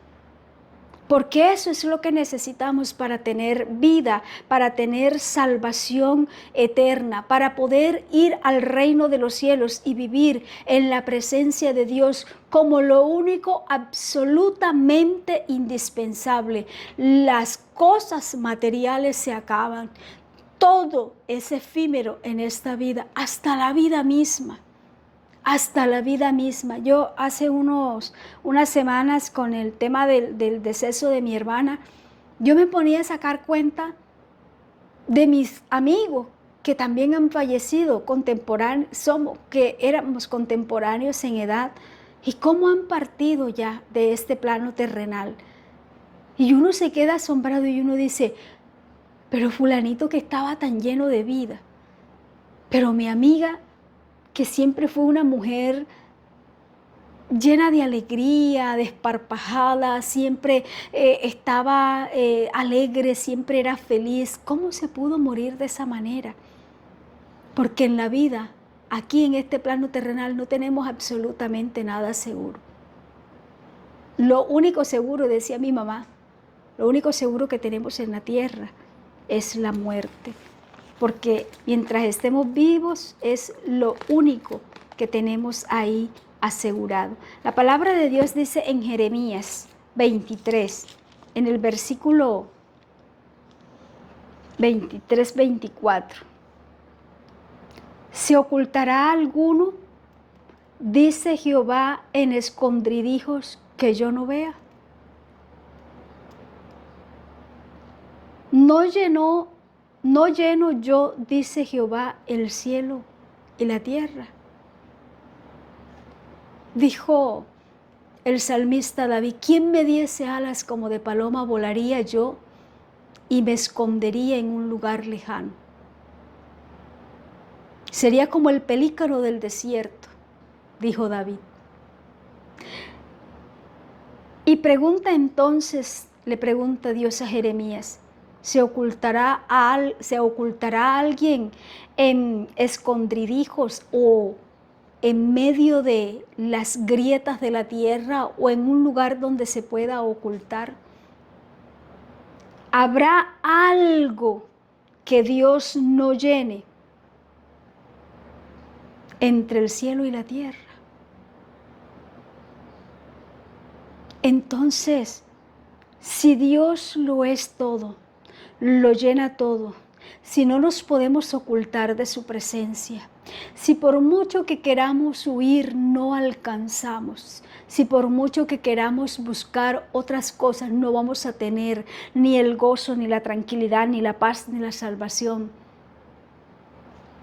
porque eso es lo que necesitamos para tener vida, para tener salvación eterna, para poder ir al reino de los cielos y vivir en la presencia de Dios como lo único absolutamente indispensable. Las cosas materiales se acaban. Todo es efímero en esta vida, hasta la vida misma. Hasta la vida misma. Yo hace unas semanas con el tema del deceso de mi hermana, yo me ponía a sacar cuenta de mis amigos que también han fallecido, que éramos contemporáneos en edad, y cómo han partido ya de este plano terrenal. Y uno se queda asombrado y uno dice, pero fulanito que estaba tan lleno de vida, pero mi amiga que siempre fue una mujer llena de alegría, desparpajada, siempre estaba alegre, siempre era feliz. ¿Cómo se pudo morir de esa manera? Porque en la vida, aquí en este plano terrenal, no tenemos absolutamente nada seguro. Lo único seguro, decía mi mamá, lo único seguro que tenemos en la tierra es la muerte. Porque mientras estemos vivos es lo único que tenemos ahí asegurado. La palabra de Dios dice en Jeremías 23, en el versículo 23-24, ¿se ocultará alguno, dice Jehová, en escondrijos que yo no vea? No lleno yo, dice Jehová, el cielo y la tierra. Dijo el salmista David, ¿quién me diese alas como de paloma volaría yo y me escondería en un lugar lejano? Sería como el pelícano del desierto, dijo David. Y le pregunta Dios a Jeremías, ¿se ocultará alguien en escondrijos o en medio de las grietas de la tierra o en un lugar donde se pueda ocultar? ¿Habrá algo que Dios no llene entre el cielo y la tierra? Entonces, si Dios lo es todo, lo llena todo, si no nos podemos ocultar de su presencia, si por mucho que queramos huir no alcanzamos, si por mucho que queramos buscar otras cosas no vamos a tener ni el gozo, ni la tranquilidad, ni la paz, ni la salvación,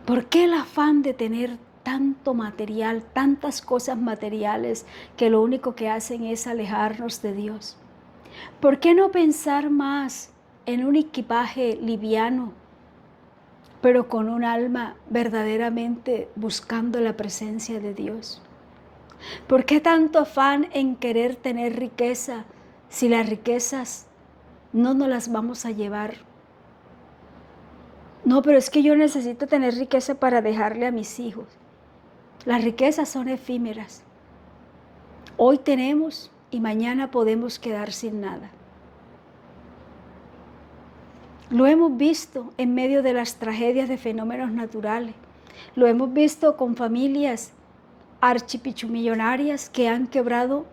¿por qué el afán de tener tanto material, tantas cosas materiales que lo único que hacen es alejarnos de Dios? ¿Por qué no pensar más en un equipaje liviano, pero con un alma verdaderamente buscando la presencia de Dios? ¿Por qué tanto afán en querer tener riqueza si las riquezas no nos las vamos a llevar? No, pero es que yo necesito tener riqueza para dejarle a mis hijos. Las riquezas son efímeras. Hoy tenemos y mañana podemos quedar sin nada. Lo hemos visto en medio de las tragedias de fenómenos naturales. Lo hemos visto con familias archipichumillonarias que han quebrado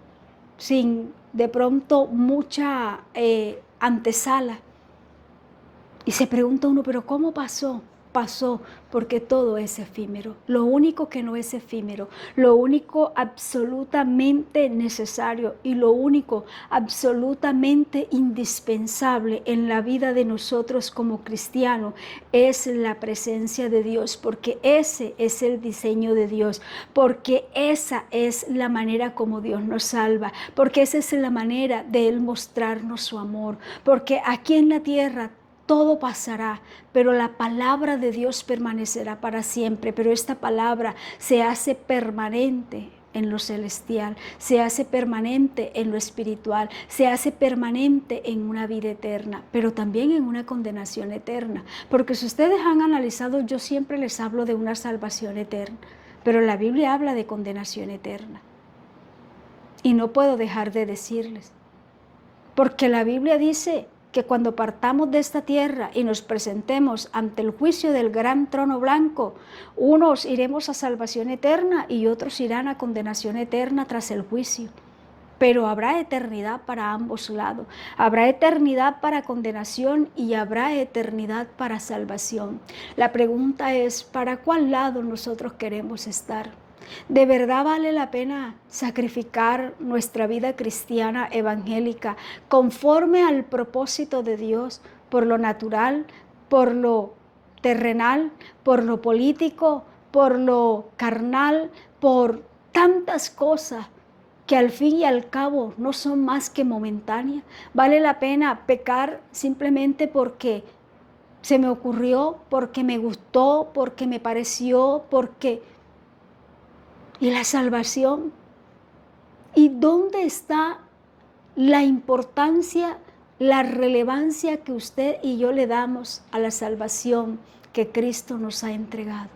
sin de pronto mucha antesala. Y se pregunta uno, ¿pero cómo pasó? Pasó porque todo es efímero. Lo único que no es efímero, lo único absolutamente necesario y lo único absolutamente indispensable en la vida de nosotros como cristianos es la presencia de Dios, porque ese es el diseño de Dios, porque esa es la manera como Dios nos salva, porque esa es la manera de Él mostrarnos su amor, porque aquí en la tierra todo pasará, pero la palabra de Dios permanecerá para siempre. Pero esta palabra se hace permanente en lo celestial, se hace permanente en lo espiritual, se hace permanente en una vida eterna, pero también en una condenación eterna. Porque si ustedes han analizado, yo siempre les hablo de una salvación eterna, pero la Biblia habla de condenación eterna. Y no puedo dejar de decirles, porque la Biblia dice que cuando partamos de esta tierra y nos presentemos ante el juicio del gran trono blanco, unos iremos a salvación eterna y otros irán a condenación eterna tras el juicio. Pero habrá eternidad para ambos lados. Habrá eternidad para condenación y habrá eternidad para salvación. La pregunta es, ¿para cuál lado nosotros queremos estar? ¿De verdad vale la pena sacrificar nuestra vida cristiana evangélica conforme al propósito de Dios por lo natural, por lo terrenal, por lo político, por lo carnal, por tantas cosas que al fin y al cabo no son más que momentáneas? ¿Vale la pena pecar simplemente porque se me ocurrió, porque me gustó, porque me pareció, porque... ¿Y la salvación? ¿Y dónde está la importancia, la relevancia que usted y yo le damos a la salvación que Cristo nos ha entregado?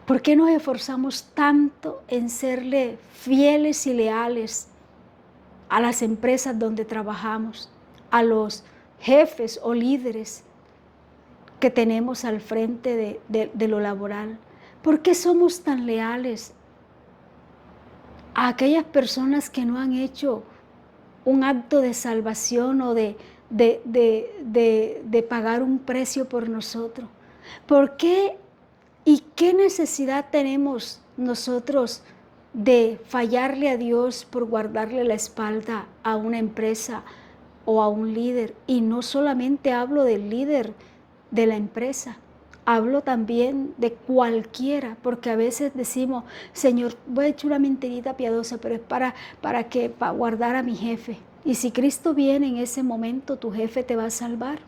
¿Por qué nos esforzamos tanto en serle fieles y leales a las empresas donde trabajamos, a los jefes o líderes que tenemos al frente de lo laboral? ¿Por qué somos tan leales a aquellas personas que no han hecho un acto de salvación o de pagar un precio por nosotros? ¿Por qué y qué necesidad tenemos nosotros de fallarle a Dios por guardarle la espalda a una empresa o a un líder? Y no solamente hablo del líder de la empresa, hablo también de cualquiera, porque a veces decimos, Señor, voy a echar una mentirita piadosa, pero es para guardar a mi jefe. Y si Cristo viene en ese momento, tu jefe te va a salvar.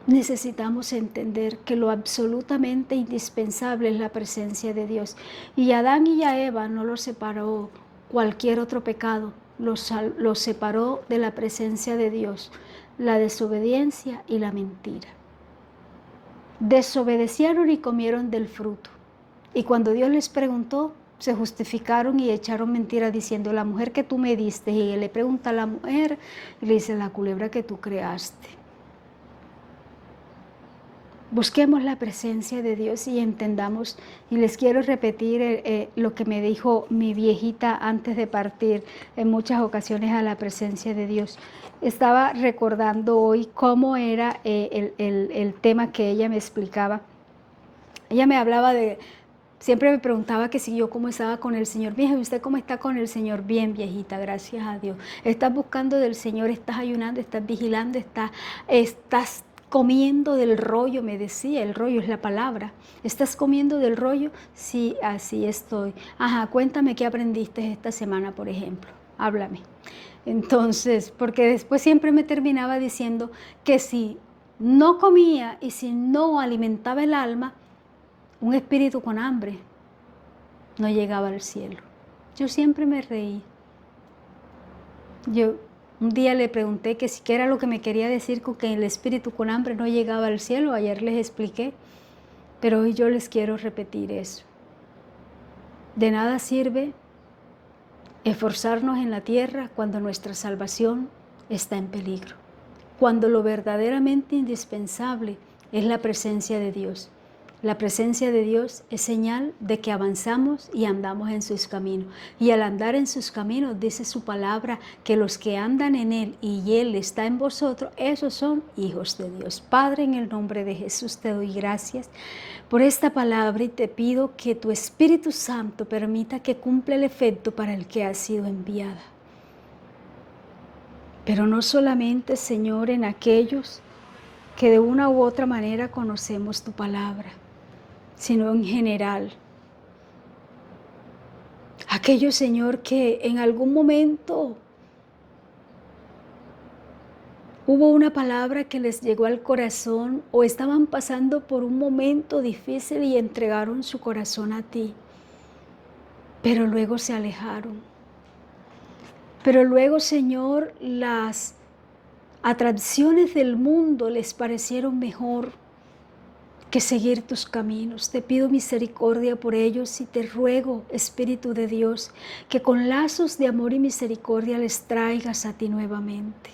Necesitamos entender que lo absolutamente indispensable es la presencia de Dios. Y a Adán y a Eva no los separó cualquier otro pecado, los separó de la presencia de Dios, la desobediencia y la mentira. Desobedecieron y comieron del fruto. Y cuando Dios les preguntó, se justificaron y echaron mentira diciendo, la mujer que tú me diste. Y él le pregunta a la mujer y le dice, la culebra que tú creaste. Busquemos la presencia de Dios y entendamos, y les quiero repetir lo que me dijo mi viejita antes de partir en muchas ocasiones a la presencia de Dios. Estaba recordando hoy cómo era el tema que ella me explicaba. Ella me hablaba siempre me preguntaba que si yo cómo estaba con el Señor. Vieja, ¿usted cómo está con el Señor? Bien, viejita, gracias a Dios. Estás buscando del Señor, estás ayunando, estás vigilando, estás comiendo del rollo, me decía. El rollo es la palabra. ¿Estás comiendo del rollo? Sí, así estoy. Ajá, cuéntame qué aprendiste esta semana, por ejemplo. Háblame. Entonces, porque después siempre me terminaba diciendo que si no comía y si no alimentaba el alma, un espíritu con hambre no llegaba al cielo. Yo siempre me reí. Yo un día le pregunté que si qué era lo que me quería decir con que el espíritu con hambre no llegaba al cielo. Ayer les expliqué, pero hoy yo les quiero repetir eso. De nada sirve esforzarnos en la tierra cuando nuestra salvación está en peligro, cuando lo verdaderamente indispensable es la presencia de Dios. La presencia de Dios es señal de que avanzamos y andamos en sus caminos. Y al andar en sus caminos, dice su palabra, que los que andan en Él y Él está en vosotros, esos son hijos de Dios. Padre, en el nombre de Jesús te doy gracias por esta palabra y te pido que tu Espíritu Santo permita que cumpla el efecto para el que ha sido enviada. Pero no solamente, Señor, en aquellos que de una u otra manera conocemos tu palabra, sino en general. Aquellos, Señor, que en algún momento hubo una palabra que les llegó al corazón o estaban pasando por un momento difícil y entregaron su corazón a ti, pero luego se alejaron. Pero luego, Señor, las atracciones del mundo les parecieron mejor que seguir tus caminos. Te pido misericordia por ellos y te ruego, Espíritu de Dios, que con lazos de amor y misericordia les traigas a ti nuevamente.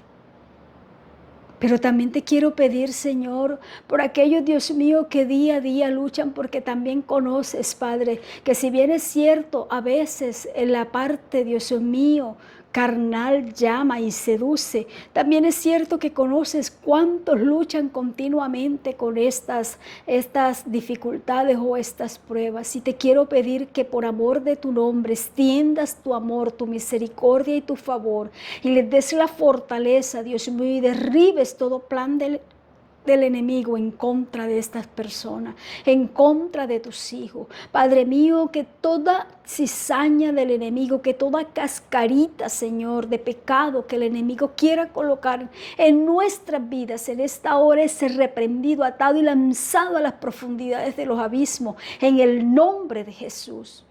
Pero también te quiero pedir, Señor, por aquellos, Dios mío, que día a día luchan, porque también conoces, Padre, que si bien es cierto, a veces en la parte, Dios mío, carnal llama y seduce, también es cierto que conoces cuántos luchan continuamente con estas dificultades o estas pruebas. Y te quiero pedir que por amor de tu nombre extiendas tu amor, tu misericordia y tu favor y les des la fortaleza, Dios mío, y derribes todo plan del enemigo en contra de estas personas, en contra de tus hijos. Padre mío, que toda cizaña del enemigo, que toda cascarita, Señor, de pecado que el enemigo quiera colocar en nuestras vidas, en esta hora es reprendido, atado y lanzado a las profundidades de los abismos, en el nombre de Jesús.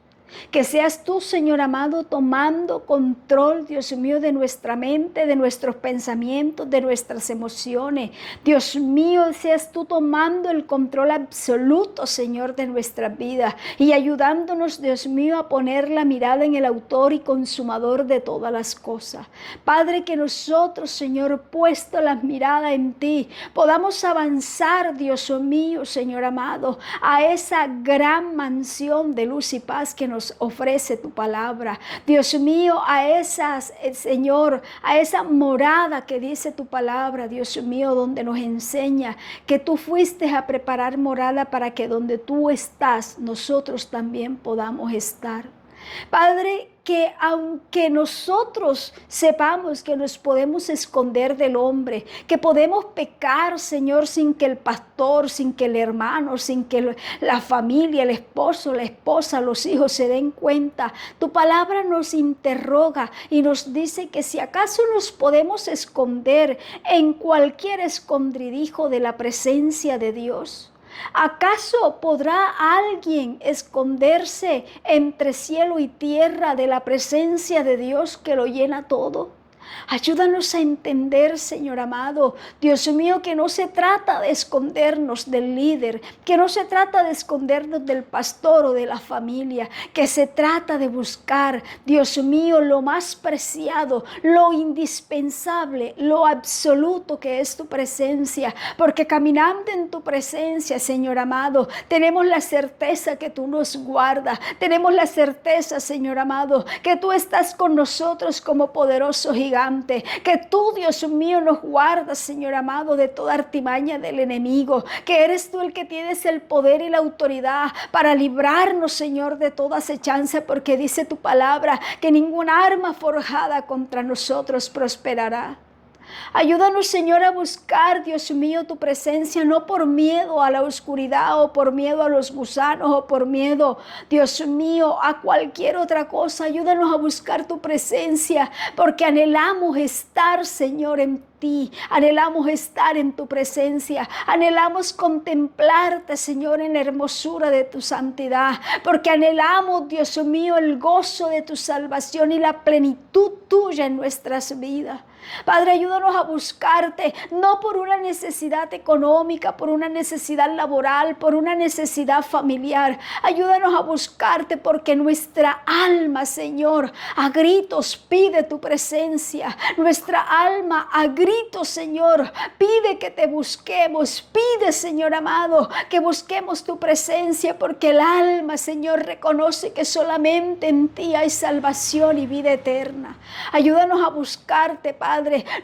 Que seas tú, Señor amado, tomando control, Dios mío, de nuestra mente, de nuestros pensamientos, de nuestras emociones. Dios mío, seas tú tomando el control absoluto, Señor, de nuestras vidas y ayudándonos, Dios mío, a poner la mirada en el autor y consumador de todas las cosas. Padre, que nosotros, Señor, puesto las miradas en ti, podamos avanzar, Dios mío, Señor amado, a esa gran mansión de luz y paz que nos ofrece tu palabra. Dios mío, a esas, Señor, a esa morada que dice tu palabra, Dios mío, donde nos enseña que tú fuiste a preparar morada para que donde tú estás, nosotros también podamos estar. Padre, que aunque nosotros sepamos que nos podemos esconder del hombre, que podemos pecar, Señor, sin que el pastor, sin que el hermano, sin que la familia, el esposo, la esposa, los hijos se den cuenta, tu palabra nos interroga y nos dice que si acaso nos podemos esconder en cualquier escondrijo de la presencia de Dios. ¿Acaso podrá alguien esconderse entre cielo y tierra de la presencia de Dios que lo llena todo? Ayúdanos a entender, Señor amado, Dios mío, que no se trata de escondernos del líder, que no se trata de escondernos del pastor o de la familia, que se trata de buscar, Dios mío, lo más preciado, lo indispensable, lo absoluto que es tu presencia, porque caminando en tu presencia, Señor amado, tenemos la certeza que tú nos guardas, tenemos la certeza, Señor amado, que tú estás con nosotros como poderoso gigante, que tú, Dios mío, nos guardas, Señor amado, de toda artimaña del enemigo, que eres tú el que tienes el poder y la autoridad para librarnos, Señor, de toda acechanza, porque dice tu palabra que ninguna arma forjada contra nosotros prosperará. Ayúdanos, Señor, a buscar, Dios mío, tu presencia, no por miedo a la oscuridad o por miedo a los gusanos o por miedo, Dios mío, a cualquier otra cosa. Ayúdanos a buscar tu presencia porque anhelamos estar, Señor, en ti. Anhelamos estar en tu presencia. Anhelamos contemplarte, Señor, en la hermosura de tu santidad. Porque anhelamos, Dios mío, el gozo de tu salvación y la plenitud tuya en nuestras vidas. Padre, ayúdanos a buscarte, no por una necesidad económica, por una necesidad laboral, por una necesidad familiar. Ayúdanos a buscarte porque nuestra alma, Señor, a gritos pide tu presencia. Nuestra alma a gritos, Señor, pide que te busquemos. Pide, Señor amado, que busquemos tu presencia porque el alma, Señor, reconoce que solamente en ti hay salvación y vida eterna. Ayúdanos a buscarte, Padre,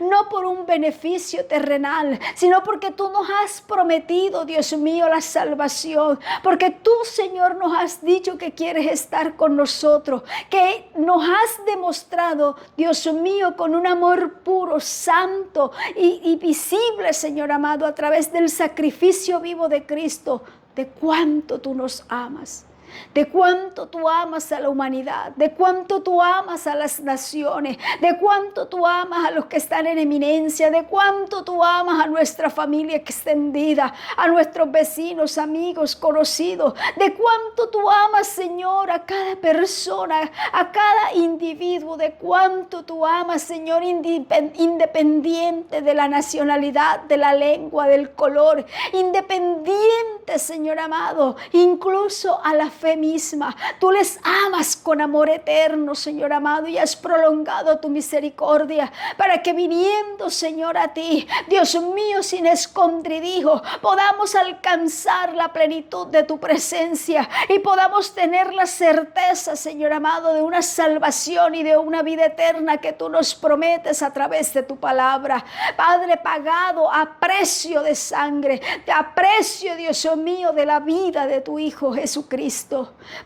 no por un beneficio terrenal, sino porque tú nos has prometido, Dios mío, la salvación. Porque tú, Señor, nos has dicho que quieres estar con nosotros, que nos has demostrado, Dios mío, con un amor puro, santo y visible, Señor amado, a través del sacrificio vivo de Cristo, de cuánto tú nos amas. De cuánto tú amas a la humanidad, de cuánto tú amas a las naciones, de cuánto tú amas a los que están en eminencia, de cuánto tú amas a nuestra familia extendida, a nuestros vecinos, amigos, conocidos, de cuánto tú amas, Señor, a cada persona, a cada individuo, de cuánto tú amas, Señor, independiente de la nacionalidad, de la lengua, del color, independiente, Señor amado, incluso a la fe misma. Tú les amas con amor eterno, Señor amado, y has prolongado tu misericordia para que viniendo, Señor, a ti, Dios mío, sin escondrijo, podamos alcanzar la plenitud de tu presencia y podamos tener la certeza, Señor amado, de una salvación y de una vida eterna que tú nos prometes a través de tu palabra. Padre, pagado a precio de sangre, a precio, Dios mío, de la vida de tu Hijo Jesucristo.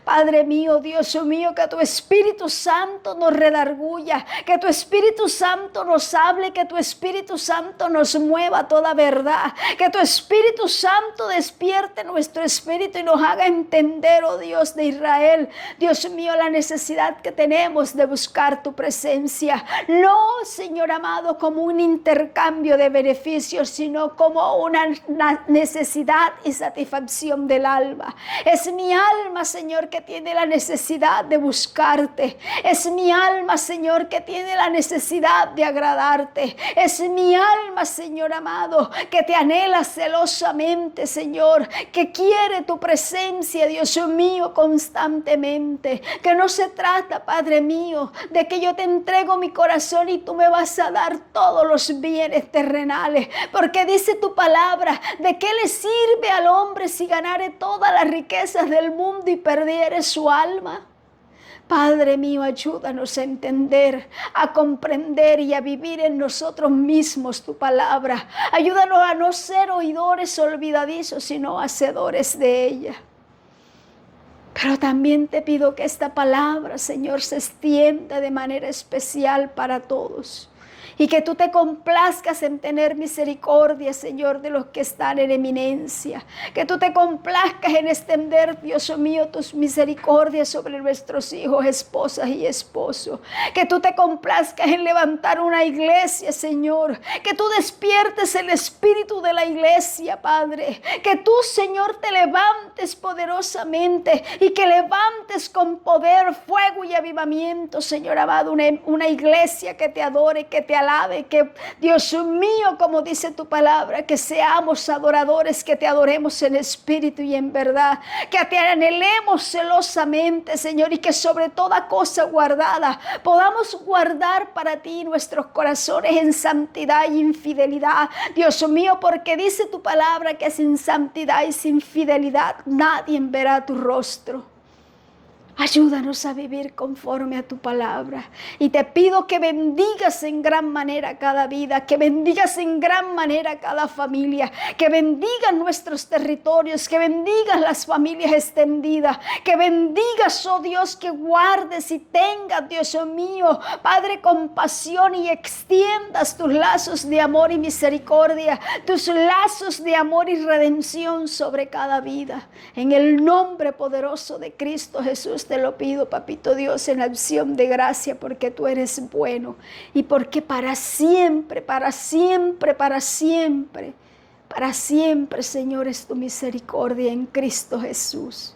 Padre mío, Dios mío, que tu Espíritu Santo nos redarguya, que tu Espíritu Santo nos hable, que tu Espíritu Santo nos mueva a toda verdad, que tu Espíritu Santo despierte nuestro espíritu y nos haga entender, oh Dios de Israel, Dios mío, la necesidad que tenemos de buscar tu presencia. No, Señor amado, como un intercambio de beneficios, sino como una necesidad y satisfacción del alma. Es mi alma, Señor, que tiene la necesidad de buscarte. Es mi alma, Señor, que tiene la necesidad de agradarte. Es mi alma, Señor amado, que te anhela celosamente, Señor, que quiere tu presencia, Dios mío, constantemente. Que no se trata, Padre mío, de que yo te entrego mi corazón y tú me vas a dar todos los bienes terrenales. Porque dice tu palabra, ¿de qué le sirve al hombre si ganare todas las riquezas del mundo y perdiere su alma? Padre mío, ayúdanos a entender, a comprender y a vivir en nosotros mismos tu palabra. Ayúdanos a no ser oidores olvidadizos, sino hacedores de ella. Pero también te pido que esta palabra, Señor, se extienda de manera especial para todos. Y que tú te complazcas en tener misericordia, Señor, de los que están en eminencia. Que tú te complazcas en extender, Dios mío, tus misericordias sobre nuestros hijos, esposas y esposos. Que tú te complazcas en levantar una iglesia, Señor. Que tú despiertes el espíritu de la iglesia, Padre. Que tú, Señor, te levantes poderosamente y que levantes con poder, fuego y avivamiento, Señor amado, una iglesia que te adore, que te alabe, que Dios mío, como dice tu palabra, que seamos adoradores, que te adoremos en espíritu y en verdad, que te anhelemos celosamente, Señor, y que sobre toda cosa guardada podamos guardar para ti nuestros corazones en santidad y infidelidad, Dios mío, porque dice tu palabra que sin santidad y sin fidelidad nadie verá tu rostro. Ayúdanos a vivir conforme a tu palabra. Y te pido que bendigas en gran manera cada vida, que bendigas en gran manera cada familia, que bendigas nuestros territorios, que bendigas las familias extendidas, que bendigas, oh Dios, que guardes y tengas, Dios mío, Padre, compasión y extiendas tus lazos de amor y misericordia, tus lazos de amor y redención sobre cada vida. En el nombre poderoso de Cristo Jesús te lo pido, papito Dios, en acción de gracia, porque tú eres bueno y porque para siempre, para siempre, para siempre, para siempre, Señor, es tu misericordia en Cristo Jesús.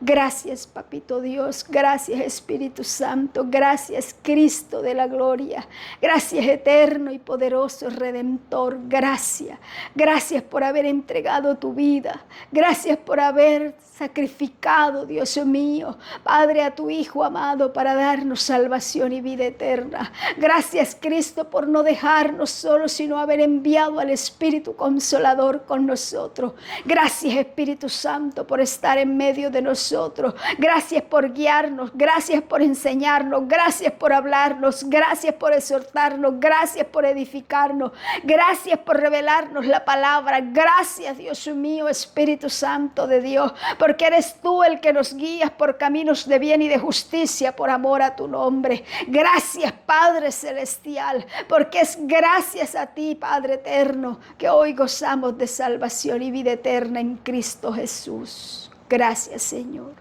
Gracias, papito Dios, gracias Espíritu Santo, gracias Cristo de la gloria, gracias eterno y poderoso Redentor, gracias, gracias por haber entregado tu vida, gracias por haber sacrificado, Dios mío, Padre, a tu Hijo amado para darnos salvación y vida eterna. Gracias, Cristo, por no dejarnos solos, sino haber enviado al Espíritu Consolador con nosotros. Gracias, Espíritu Santo, por estar en medio de nosotros. Gracias por guiarnos, gracias por enseñarnos, gracias por hablarnos, gracias por exhortarnos, gracias por edificarnos, gracias por revelarnos la palabra. Gracias, Dios mío, Espíritu Santo de Dios, porque eres tú el que nos guías por caminos de bien y de justicia por amor a tu nombre. Gracias, Padre Celestial, porque es gracias a ti, Padre Eterno, que hoy gozamos de salvación y vida eterna en Cristo Jesús. Gracias, Señor.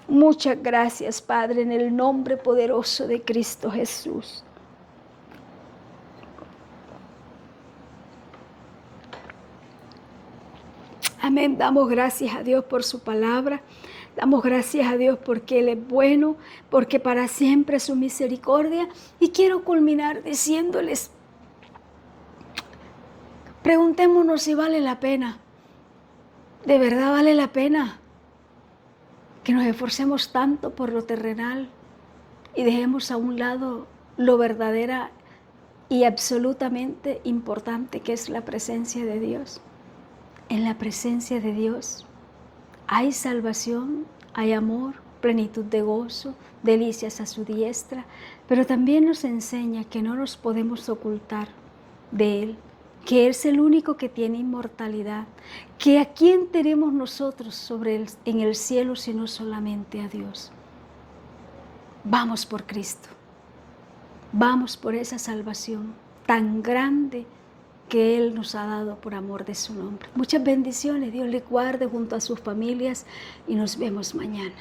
Muchas gracias, Padre, en el nombre poderoso de Cristo Jesús. Amén. Damos gracias a Dios por su palabra. Damos gracias a Dios porque Él es bueno, porque para siempre es su misericordia. Y quiero culminar diciéndoles, preguntémonos si vale la pena. ¿De verdad vale la pena que nos esforcemos tanto por lo terrenal y dejemos a un lado lo verdadera y absolutamente importante que es la presencia de Dios? En la presencia de Dios hay salvación, hay amor, plenitud de gozo, delicias a su diestra, pero también nos enseña que no nos podemos ocultar de Él, que Él es el único que tiene inmortalidad, que a quién tenemos nosotros en el cielo sino solamente a Dios. Vamos por Cristo, vamos por esa salvación tan grande que Él nos ha dado por amor de su nombre. Muchas bendiciones, Dios le guarde junto a sus familias y nos vemos mañana.